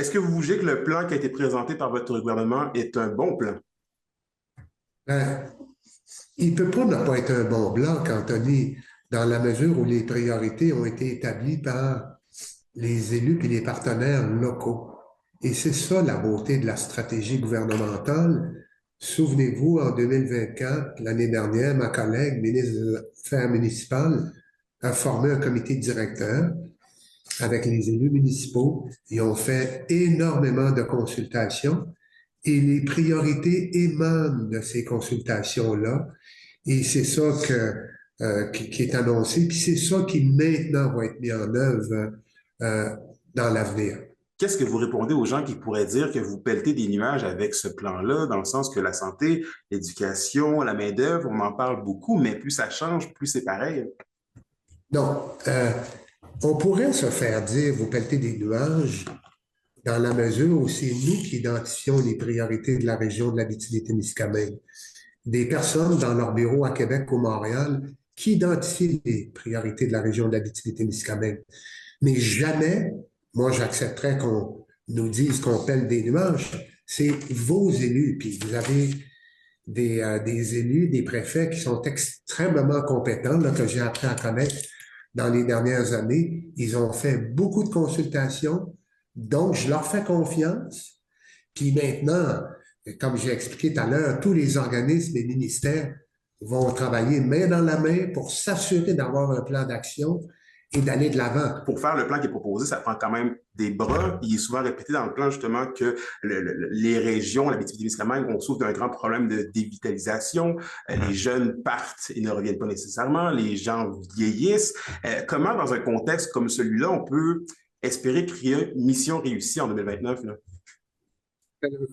Est-ce que vous jugez que le plan qui a été présenté par votre gouvernement est un bon plan? Ben, il ne peut pas ne pas être un bon blanc, Anthony, dans la mesure où les priorités ont été établies par les élus et les partenaires locaux. Et c'est ça la beauté de la stratégie gouvernementale. Souvenez-vous, en 2024, l'année dernière, ma collègue, ministre des Affaires municipales, a formé un comité directeur avec les élus municipaux. Ils ont fait énormément de consultations et les priorités émanent de ces consultations-là. Et c'est ça qui est annoncé, puis c'est ça qui maintenant va être mis en œuvre euh, dans l'avenir. Qu'est-ce que vous répondez aux gens qui pourraient dire que vous pelletez des nuages avec ce plan-là, dans le sens que la santé, l'éducation, la main-d'œuvre, on en parle beaucoup, mais plus ça change, plus c'est pareil. Donc, on pourrait se faire dire, vous pelletez des nuages, dans la mesure où c'est nous qui identifions les priorités de la région de l'Abitibi-Témiscamingue. Des personnes dans leur bureau à Québec ou Montréal qui identifient les priorités de la région de l'Abitibi-Témiscamingue. Mais jamais, moi, j'accepterais qu'on nous dise qu'on pèle des nuages. C'est vos élus. Puis vous avez des élus, des préfets qui sont extrêmement compétents, là, que j'ai appris à connaître dans les dernières années. Ils ont fait beaucoup de consultations, donc je leur fais confiance. Puis maintenant, comme j'ai expliqué tout à l'heure, tous les organismes et ministères vont travailler main dans la main pour s'assurer d'avoir un plan d'action et d'aller de l'avant. Pour faire le plan qui est proposé, ça prend quand même des bras. Il est souvent répété dans le plan justement que les régions, l'Abitibi-Témiscamingue, on souffre d'un grand problème de dévitalisation. Les jeunes partent et ne reviennent pas nécessairement. Les gens vieillissent. Comment, dans un contexte comme celui-là, on peut espérer créer une mission réussie en 2029 là?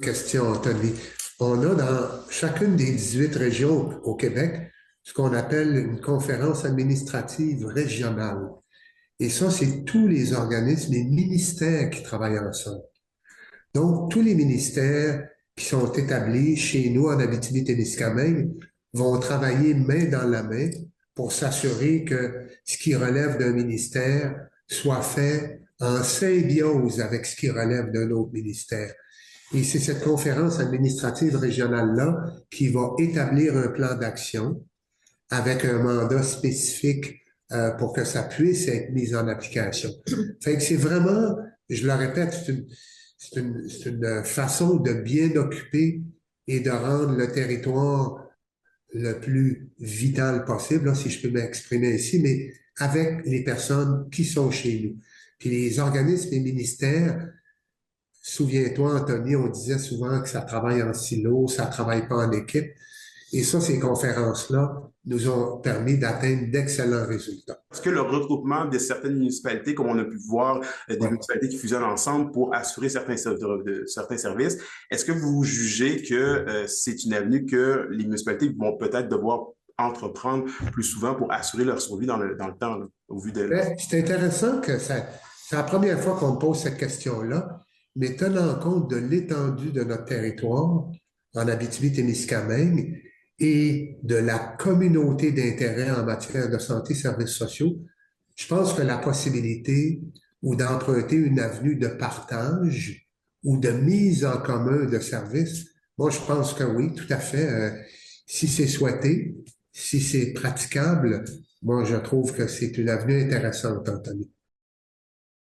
Question, Anthony. On a dans chacune des 18 régions au Québec ce qu'on appelle une conférence administrative régionale. Et ça, c'est tous les organismes, les ministères qui travaillent ensemble. Donc, tous les ministères qui sont établis chez nous en Abitibi-Témiscamingue vont travailler main dans la main pour s'assurer que ce qui relève d'un ministère soit fait en symbiose avec ce qui relève d'un autre ministère. Et c'est cette conférence administrative régionale-là qui va établir un plan d'action avec un mandat spécifique pour que ça puisse être mis en application. Fait que c'est vraiment, je le répète, c'est une façon de bien occuper et de rendre le territoire le plus vital possible, là, si je peux m'exprimer ici, mais avec les personnes qui sont chez nous. Puis les organismes et ministères, souviens-toi, Anthony, on disait souvent que ça travaille en silo, ça travaille pas en équipe. Et ça, ces conférences-là nous ont permis d'atteindre d'excellents résultats. Est-ce que le regroupement de certaines municipalités, comme on a pu voir, des Ouais. municipalités qui fusionnent ensemble pour assurer certains services, est-ce que vous jugez que c'est une avenue que les municipalités vont peut-être devoir entreprendre plus souvent pour assurer leur survie dans le temps, là, au vu de... C'est intéressant que c'est la première fois qu'on me pose cette question-là, mais tenant compte de l'étendue de notre territoire en Abitibi-Témiscamingue et de la communauté d'intérêt en matière de santé et services sociaux, je pense que la possibilité ou d'emprunter une avenue de partage ou de mise en commun de services, moi, je pense que oui, tout à fait. Si c'est souhaité, si c'est praticable, moi, je trouve que c'est une avenue intéressante, Anthony.